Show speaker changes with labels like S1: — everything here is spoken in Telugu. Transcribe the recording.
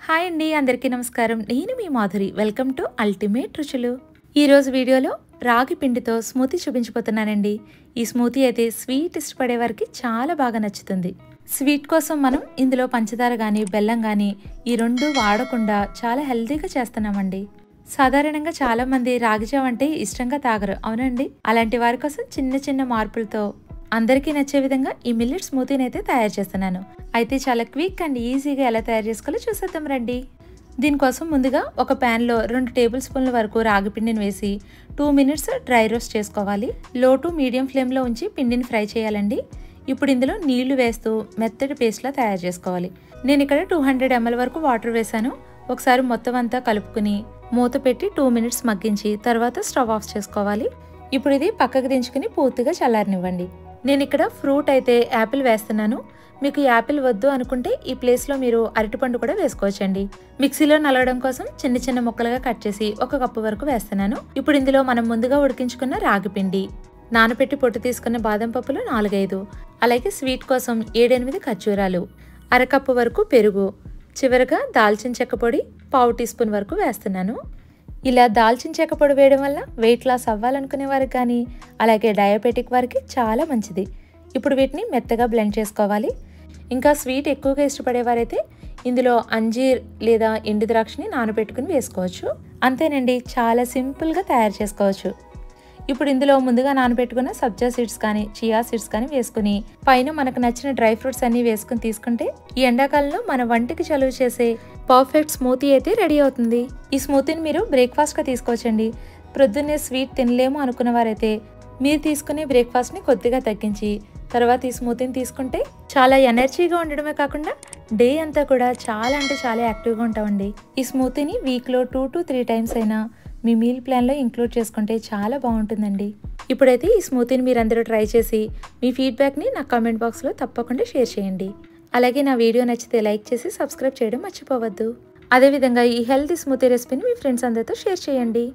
S1: హాయ్ అండి, అందరికీ నమస్కారం. నేను మీ మాధురి. వెల్కమ్ టు అల్టిమేట్ రుచులు. ఈరోజు వీడియోలో రాగి పిండితో స్మూతీ చూపించబోతున్నానండి. ఈ స్మూతీ అయితే స్వీట్ ఇష్టపడే వారికి చాలా బాగా నచ్చుతుంది. స్వీట్ కోసం మనం ఇందులో పంచదార కానీ బెల్లం కానీ ఈ రెండు వాడకుండా చాలా హెల్తీగా చేస్తున్నామండి. సాధారణంగా చాలా మంది రాగి జావ అంటే ఇష్టంగా తాగరు, అవునండి. అలాంటి వారి కోసం చిన్న చిన్న మార్పులతో అందరికీ నచ్చే విధంగా ఈ మిల్లెట్ స్మూతీని అయితే తయారు చేస్తున్నాను. అయితే చాలా క్విక్ అండ్ ఈజీగా ఎలా తయారు చేసుకోవాలో చూసేద్దాం రండి. దీనికోసం ముందుగా ఒక ప్యాన్లో 2 టేబుల్ స్పూన్ల వరకు రాగి పిండిని వేసి 2 మినిట్స్ డ్రై రోస్ట్ చేసుకోవాలి. లో టు మీడియం ఫ్లేమ్లో ఉంచి పిండిని ఫ్రై చేయాలండి. ఇప్పుడు ఇందులో నీళ్లు వేస్తూ మెత్తటి పేస్ట్లా తయారు చేసుకోవాలి. నేను ఇక్కడ 200 ml వరకు వాటర్ వేసాను. ఒకసారి మొత్తం అంతా కలుపుకుని మూత పెట్టి 2 మినిట్స్ మగ్గించి తర్వాత స్టవ్ ఆఫ్ చేసుకోవాలి. ఇప్పుడు ఇది పక్కకు దించుకుని పూర్తిగా చల్లారనివ్వండి. నేను ఇక్కడ ఫ్రూట్ అయితే యాపిల్ వేస్తున్నాను. మీకు యాపిల్ వద్దు అనుకుంటే ఈ ప్లేస్లో మీరు అరటిపండు కూడా వేసుకోవచ్చండి. మిక్సీలో నలగడం కోసం చిన్న చిన్న ముక్కలుగా కట్ చేసి 1 కప్పు వరకు వేస్తున్నాను. ఇప్పుడు ఇందులో మనం ముందుగా ఉడికించుకున్న రాగి పిండి, నానబెట్టి పొట్టు తీసుకున్న బాదం పప్పులు 4-5, అలాగే స్వీట్ కోసం 7-8 ఖర్జూరాలు, అరకప్పు వరకు పెరుగు, చివరగా దాల్చిన చెక్క పొడి 1/2 టీ స్పూన్ వరకు వేస్తున్నాను. ఇలా దాల్చిన చెక్క పొడి వేయడం వల్ల వెయిట్ లాస్ అవ్వాలనుకునే వారికి కానీ అలాగే డయాబెటిక్ వారికి చాలా మంచిది. ఇప్పుడు వీటిని మెత్తగా బ్లెండ్ చేసుకోవాలి. ఇంకా స్వీట్ ఎక్కువగా ఇష్టపడేవారైతే ఇందులో అంజీర్ లేదా ఎండు ద్రాక్షని నానబెట్టుకుని వేసుకోవచ్చు. అంతేనండి, చాలా సింపుల్గా తయారు చేసుకోవచ్చు. ఇప్పుడు ఇందులో ముందుగా నానబెట్టుకున్న సబ్జా సీడ్స్ కానీ చియా సీడ్స్ కానీ వేసుకుని పైన మనకు నచ్చిన డ్రై ఫ్రూట్స్ అన్ని వేసుకుని తీసుకుంటే ఈ ఎండాకాలంలో మన వంటికి చలువ చేసే పర్ఫెక్ట్ స్మూతీ అయితే రెడీ అవుతుంది. ఈ స్మూతీని మీరు బ్రేక్ఫాస్ట్గా తీసుకోవచ్చండి. ప్రొద్దున్నే స్వీట్ తినలేము అనుకున్న వారైతే మీరు తీసుకునే బ్రేక్ఫాస్ట్ని కొద్దిగా తగ్గించి తర్వాత ఈ స్మూతీని తీసుకుంటే చాలా ఎనర్జీగా ఉండడమే కాకుండా డే అంతా కూడా చాలా అంటే చాలా యాక్టివ్గా ఉంటామండి. ఈ స్మూతీని వీక్లో 2 to 3 టైమ్స్ అయినా మీ మీల్ ప్లాన్లో ఇంక్లూడ్ చేసుకుంటే చాలా బాగుంటుందండి. ఇప్పుడైతే ఈ స్మూతీని మీరందరూ ట్రై చేసి మీ ఫీడ్బ్యాక్ని నా కామెంట్ బాక్స్లో తప్పకుండా షేర్ చేయండి. అలాగే నా వీడియో నచ్చితే లైక్ చేసి సబ్స్క్రైబ్ చేయడం మర్చిపోవద్దు. అదేవిధంగా ఈ హెల్తీ స్మూతీ రెసిపీని మీ ఫ్రెండ్స్ అందరితో షేర్ చేయండి.